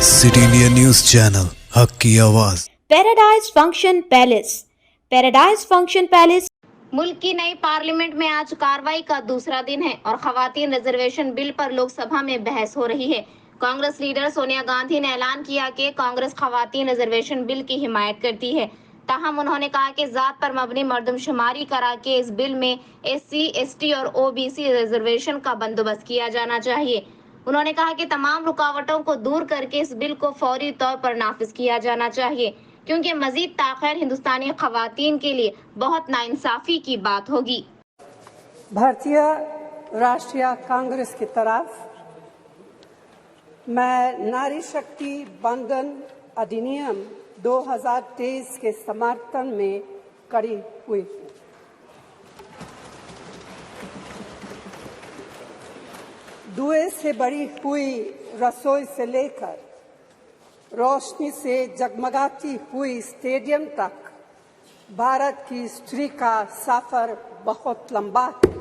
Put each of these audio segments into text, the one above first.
City India news channel, हक की आवाज। पैराडाइज फंक्शन पैलेस मुल्क की नई पार्लियामेंट में आज कार्रवाई का दूसरा दिन है और खवातीन रिजर्वेशन बिल पर लोकसभा में बहस हो रही है। कांग्रेस लीडर सोनिया गांधी ने ऐलान किया कि कांग्रेस खवातीन रिजर्वेशन बिल की हिमायत करती है। ताहम उन्होंने कहा कि जात पर मबनी मर्दमशुमारी करा के इस बिल में SC, ST और OBC रिजर्वेशन का बंदोबस्त किया जाना चाहिए। उन्होंने कहा कि तमाम रुकावटों को दूर करके इस बिल को फौरी तौर पर नाफिज किया जाना चाहिए, क्योंकि मजीद ताख़ीर हिंदुस्तानी खवातीन के लिए बहुत नाइंसाफी की बात होगी। भारतीय राष्ट्रीय कांग्रेस की तरफ मैं नारी शक्ति बंधन अधिनियम 2023 के समर्थन में खड़ी हुई। धुएं से भरी हुई रसोई से लेकर रोशनी से जगमगाती हुई स्टेडियम तक भारत की स्त्री का सफर बहुत लंबा है,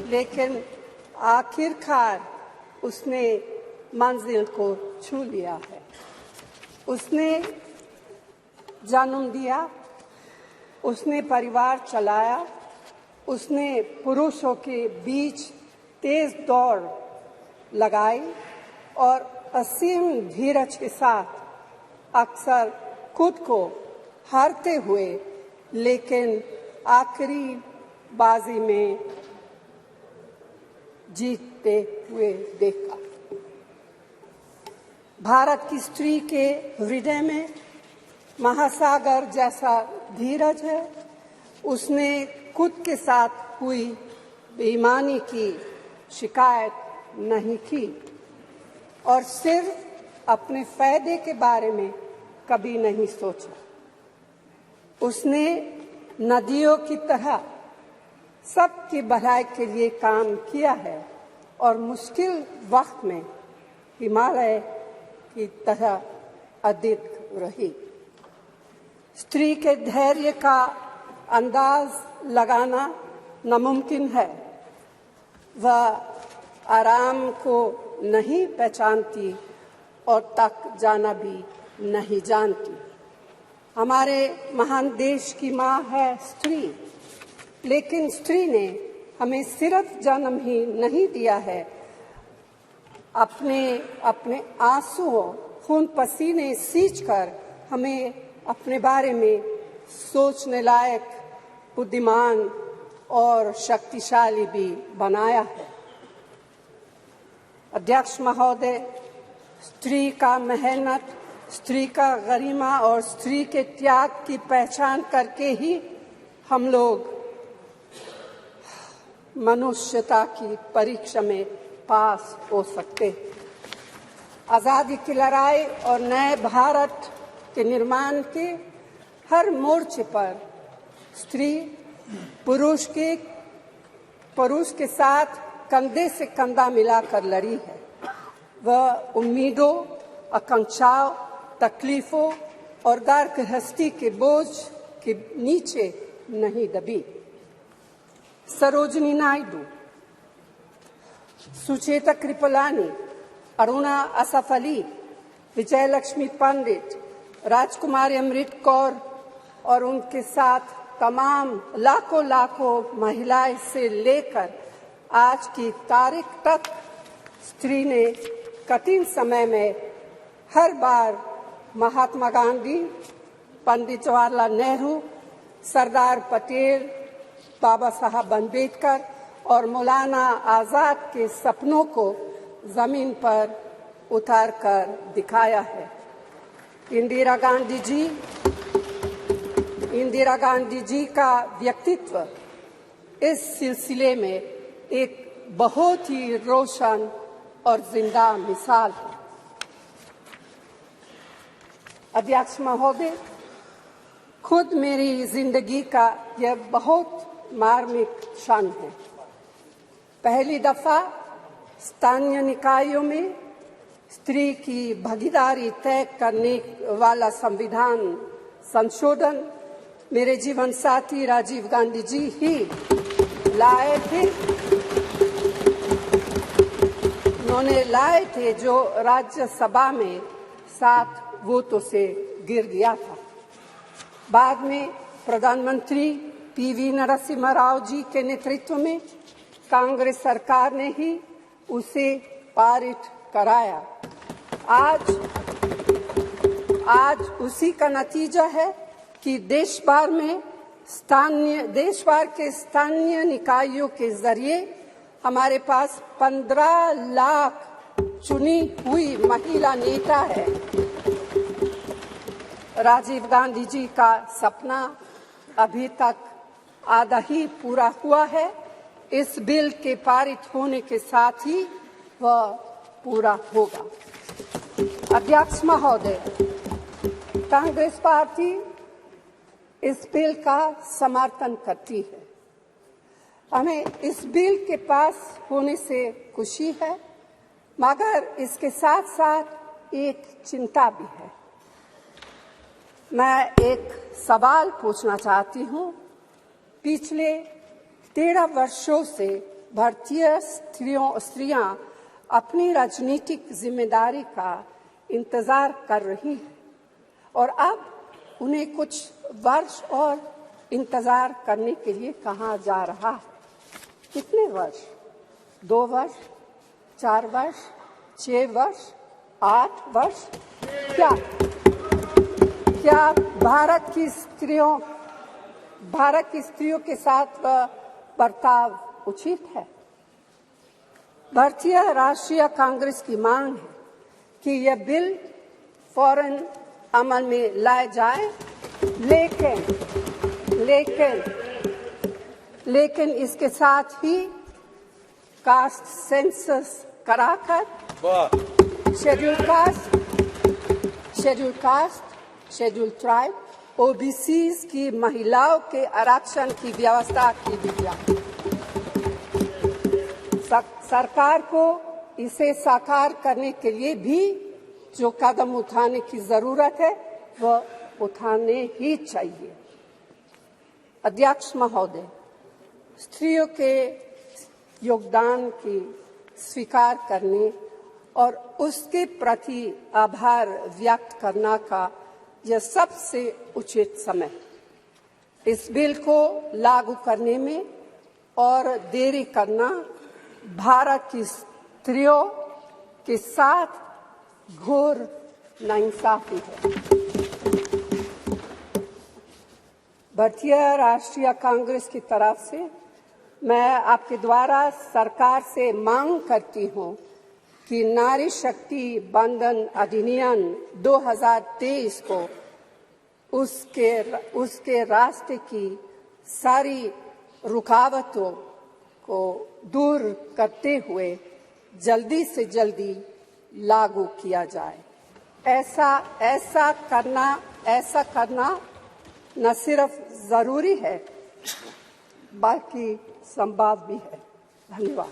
लेकिन आखिरकार उसने मंजिल को छू लिया है। उसने जन्म दिया, उसने परिवार चलाया, उसने पुरुषों के बीच तेज दौड़ लगाई और असीम धीरज के साथ अक्सर खुद को हारते हुए लेकिन आखिरी बाजी में जीतते हुए देखा। भारत की स्त्री के हृदय में महासागर जैसा धीरज है। उसने खुद के साथ हुई बेईमानी की शिकायत नहीं की और सिर्फ अपने फायदे के बारे में कभी नहीं सोचा। उसने नदियों की तरह सबकी भलाई के लिए काम किया है और मुश्किल वक्त में हिमालय की तरह अडिग रही। स्त्री के धैर्य का अंदाज लगाना नामुमकिन है। वह आराम को नहीं पहचानती और तक जाना भी नहीं जानती। हमारे महान देश की माँ है स्त्री, लेकिन स्त्री ने हमें सिर्फ जन्म ही नहीं दिया है, अपने आंसुओं खून पसीने सींचकर हमें अपने बारे में सोचने लायक, बुद्धिमान और शक्तिशाली भी बनाया है। अध्यक्ष महोदय, स्त्री का मेहनत, स्त्री का गरिमा और स्त्री के त्याग की पहचान करके ही हम लोग मनुष्यता की परीक्षा में पास हो सकते हैं। आजादी की लड़ाई और नए भारत के निर्माण के हर मोर्चे पर स्त्री पुरुष के साथ कंधे से कंधा मिलाकर लड़ी है। वह उम्मीदों, आकांक्षाओं, तकलीफों और घर गृहस्थी के बोझ के नीचे नहीं दबी। सरोजिनी नायडू, सुचेता कृपलानी, अरुणा असफ अली, विजयलक्ष्मी पंडित, राजकुमारी अमृत कौर और उनके साथ तमाम लाखों महिलाएं से लेकर आज की तारीख तक स्त्री ने कठिन समय में हर बार महात्मा गांधी, पंडित जवाहरलाल नेहरू, सरदार पटेल, बाबा साहब अम्बेडकर और मौलाना आजाद के सपनों को जमीन पर उतार कर दिखाया है। इंदिरा गांधी जी का व्यक्तित्व इस सिलसिले में एक बहुत ही रोशन और जिंदा मिसाल है। अध्यक्ष महोदय, खुद मेरी जिंदगी का यह बहुत मार्मिक क्षण है। पहली दफा स्थानीय निकायों में स्त्री की भागीदारी तय करने वाला संविधान संशोधन मेरे जीवन साथी राजीव गांधी जी ही लाए थे। उन्होंने लाए थे, जो राज्यसभा में 7 वोटों से गिर गया था। बाद में प्रधानमंत्री पीवी नरसिम्हा राव जी के नेतृत्व में कांग्रेस सरकार ने ही उसे पारित कराया। आज उसी का नतीजा है कि देश भर के स्थानीय निकायों के जरिए हमारे पास 15 लाख चुनी हुई महिला नेता है। राजीव गांधी जी का सपना अभी तक आधा ही पूरा हुआ है। इस बिल के पारित होने के साथ ही वह पूरा होगा। अध्यक्ष महोदय, कांग्रेस पार्टी इस बिल का समर्थन करती है। हमें इस बिल के पास होने से खुशी है, मगर इसके साथ साथ एक चिंता भी है। मैं एक सवाल पूछना चाहती हूँ। पिछले 13 वर्षों से भारतीय स्त्रियां अपनी राजनीतिक जिम्मेदारी का इंतजार कर रही हैं और अब उन्हें कुछ वर्ष और इंतजार करने के लिए कहा जा रहा है। कितने वर्ष? 2 वर्ष, 4 वर्ष, 6 वर्ष, 8 वर्ष? क्या भारत की स्त्रियों के साथ बर्ताव उचित है? भारतीय राष्ट्रीय कांग्रेस की मांग है कि यह बिल फौरन अमल में लाया जाए, लेकिन इसके साथ ही कास्ट सेंसस कराकर schedule caste, schedule tribe, OBCs की महिलाओं के आरक्षण की व्यवस्था की गई। सरकार को इसे साकार करने के लिए भी जो कदम उठाने की जरूरत है वह उठाने ही चाहिए। अध्यक्ष महोदय, स्त्रियों के योगदान की स्वीकार करने और उसके प्रति आभार व्यक्त करना का यह सबसे उचित समय। इस बिल को लागू करने में और देरी करना भारत की स्त्रियों के साथ घोर नाइंसाफी है। भारतीय राष्ट्रीय कांग्रेस की तरफ से मैं आपके द्वारा सरकार से मांग करती हूं कि नारी शक्ति बंधन अधिनियम 2023 को उसके रास्ते की सारी रुकावटों को दूर करते हुए जल्दी से जल्दी लागू किया जाए। ऐसा करना न सिर्फ जरूरी है बल्कि संभव भी है। धन्यवाद।